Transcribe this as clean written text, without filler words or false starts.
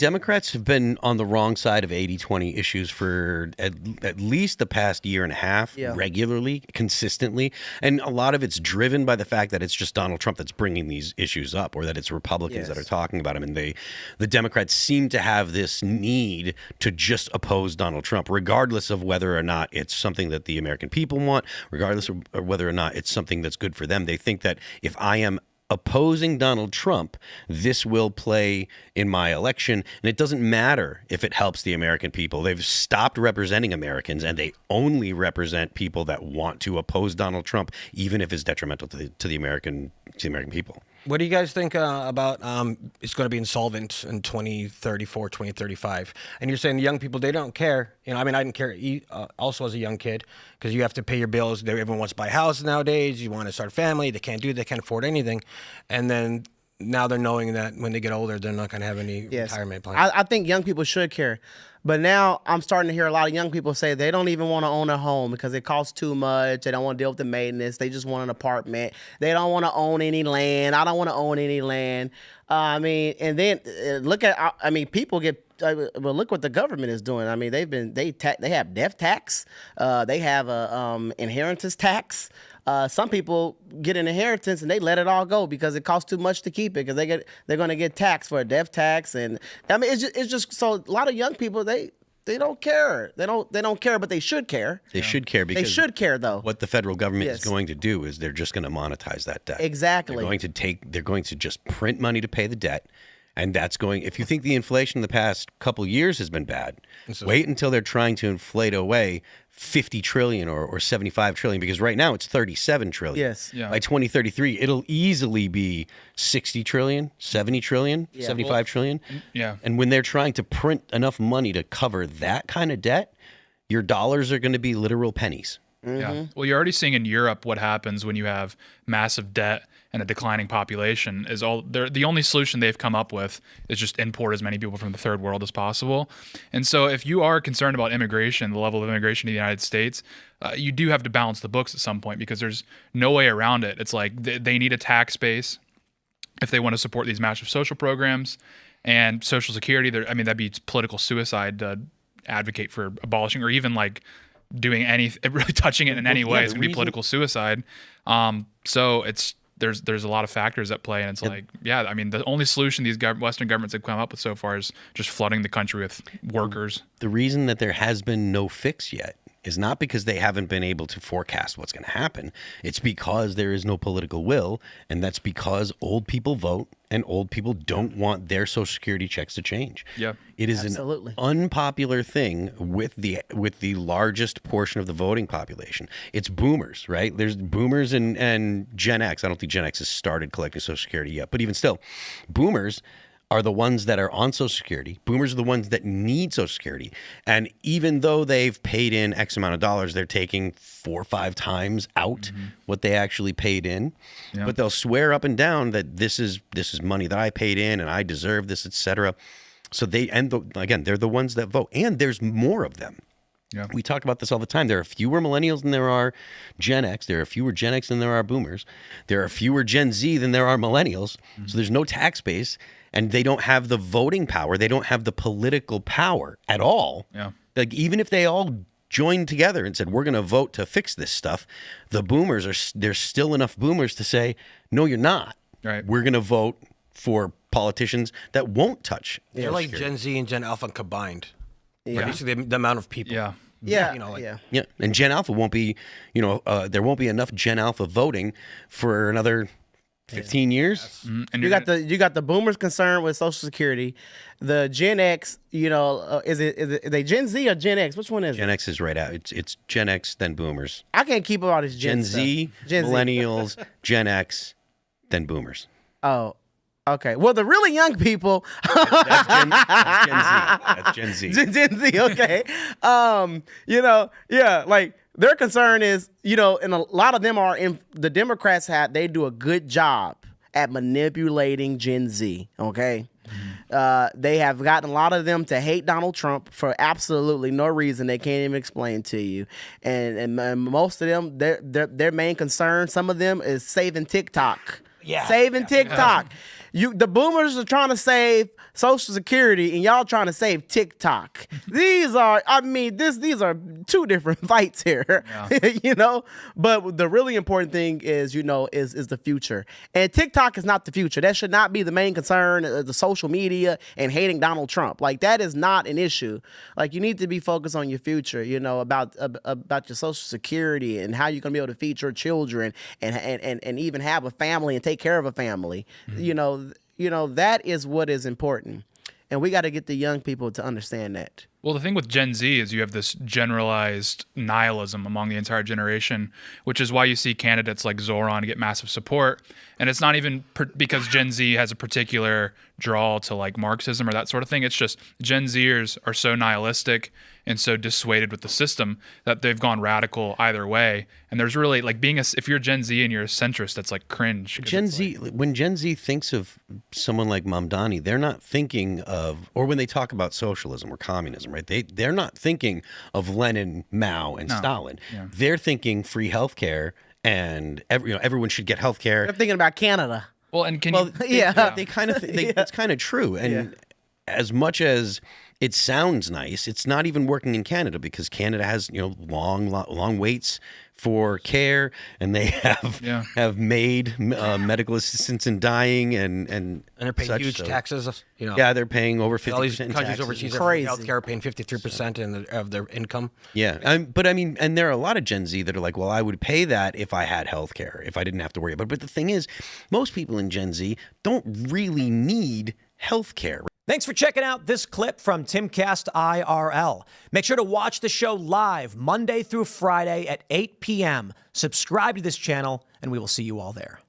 Democrats have been on the wrong side of 80-20 issues for at least the past year and a half, regularly, consistently. And a lot of it's driven by the fact that it's just Donald Trump that's bringing these issues up, or that it's Republicans that are talking about him. And the Democrats seem to have this need to just oppose Donald Trump, regardless of whether or not it's something that the American people want, regardless of whether or not it's something that's good for them. They think that if I am opposing Donald Trump, this will play in my election, and it doesn't matter if it helps the American people. They've stopped representing Americans, and they only represent people that want to oppose Donald Trump, even if it's detrimental to the American people. What do you guys think about it's going to be insolvent in 2034, 2035? And you're saying the young people, they don't care. You know, I mean, I didn't care also as a young kid, because you have to pay your bills. Everyone wants to buy houses nowadays. You want to start a family. They can't do it. They can't afford anything. And then now they're knowing that when they get older, they're not going to have any retirement plans. I think young people should care. But now I'm starting to hear a lot of young people say they don't even want to own a home because it costs too much. They don't want to deal with the maintenance. They just want an apartment. They don't want to own any land. I don't want to own any land. I mean, and then people get. Well, look what the government is doing. I mean, they have death tax. They have a inheritance tax. Some people get an inheritance and they let it all go because it costs too much to keep it, because they're going to get taxed for a death tax. And I mean, it's just so a lot of young people, they don't care. They don't care, but they should care. They should care, because they should care, though. What the federal government is going to do is they're just going to monetize that debt. Exactly. They're going to just print money to pay the debt. And that's going, if you think the inflation in the past couple years has been bad, wait until they're trying to inflate away 50 trillion or 75 trillion, because right now it's 37 trillion. Yes. Yeah. By 2033, it'll easily be 60 trillion, 70 trillion, 75 trillion. Yeah. And when they're trying to print enough money to cover that kind of debt, your dollars are going to be literal pennies. Mm-hmm. Yeah. Well, you're already seeing in Europe what happens when you have massive debt and a declining population. The only solution they've come up with is just import as many people from the third world as possible. And so if you are concerned about immigration, the level of immigration to the United States, you do have to balance the books at some point, because there's no way around it. It's like they need a tax base if they want to support these massive social programs and Social Security. That'd be political suicide to advocate for abolishing, or even like doing really touching it in any way. It's gonna be political suicide. So there's a lot of factors at play, and it's the only solution these Western governments have come up with so far is just flooding the country with workers. The reason that there has been no fix yet is not because they haven't been able to forecast what's going to happen. It's because there is no political will, and that's because old people vote, and old people don't want their Social Security checks to change. Yeah, it is an unpopular thing with the largest portion of the voting population. It's boomers, right? There's boomers and Gen X. I don't think Gen X has started collecting Social Security yet, but even still, boomers are the ones that are on Social Security. Boomers are the ones that need Social Security. And even though they've paid in X amount of dollars, they're taking 4 or 5 times out what they actually paid in. Yeah. But they'll swear up and down that this is money that I paid in and I deserve this, etc. So they're the ones that vote. And there's more of them. Yeah. We talk about this all the time. There are fewer millennials than there are Gen X. There are fewer Gen X than there are boomers. There are fewer Gen Z than there are millennials. So there's no tax base. And they don't have the voting power. They don't have the political power at all. Yeah. Like, even if they all joined together and said, we're going to vote to fix this stuff, the boomers there's still enough boomers to say, no, you're not. Right. We're going to vote for politicians that won't touch. They're like Gen Z and Gen Alpha combined. Yeah. Basically the amount of people. Yeah. Yeah. Yeah. And Gen Alpha won't be, there won't be enough Gen Alpha voting for another 15 years. Yes. And you got the boomers concerned with Social Security. The Gen X, is they Gen Z or Gen X? Which one is Gen X is right out. It's Gen X, then boomers. I can't keep up all this Gen Z, millennials, Gen X, then boomers. Oh, okay. Well, the really young people. That's Gen Z. Gen Z. Okay. Like, their concern is, and a lot of them are the Democrats they do a good job at manipulating Gen Z. Okay. They have gotten a lot of them to hate Donald Trump for absolutely no reason they can't even explain to you. And most of them, their main concern, some of them, is saving TikTok. Yeah. Saving TikTok. The boomers are trying to save Social Security, and y'all trying to save TikTok. These are two different fights here. But the really important thing is is the future. And TikTok is not the future. That should not be the main concern. The social media and hating Donald Trump, like that is not an issue. Like you need to be focused on your future. About your Social Security and how you're gonna be able to feed your children and even have a family and take care of a family. That is what is important, and we got to get the young people to understand that. Well, the thing with Gen Z is you have this generalized nihilism among the entire generation, which is why you see candidates like Zoran get massive support. And it's not even because Gen Z has a particular draw to like Marxism or that sort of thing. It's just Gen Zers are so nihilistic and so dissuaded with the system that they've gone radical either way. And there's really like if you're Gen Z and you're a centrist, that's like cringe. When Gen Z thinks of someone like Mamdani, they're not thinking of, or when they talk about socialism or communism, right? They're not thinking of Lenin, Mao, and Stalin. Yeah. They're thinking free healthcare and everyone should get healthcare. They're thinking about Canada. Well, and they kind of it's kind of true. And as much as it sounds nice, it's not even working in Canada because Canada has long waits for care, and they have made medical assistance in dying and they're paying huge taxes. Yeah, they're paying over 50%. All these countries overseas are healthcare paying 53% of their income. Yeah, but I mean, and there are a lot of Gen Z that are like, well, I would pay that if I had healthcare, if I didn't have to worry about it. But the thing is, most people in Gen Z don't really need healthcare. Thanks for checking out this clip from Timcast IRL. Make sure to watch the show live Monday through Friday at 8 p.m. Subscribe to this channel, and we will see you all there.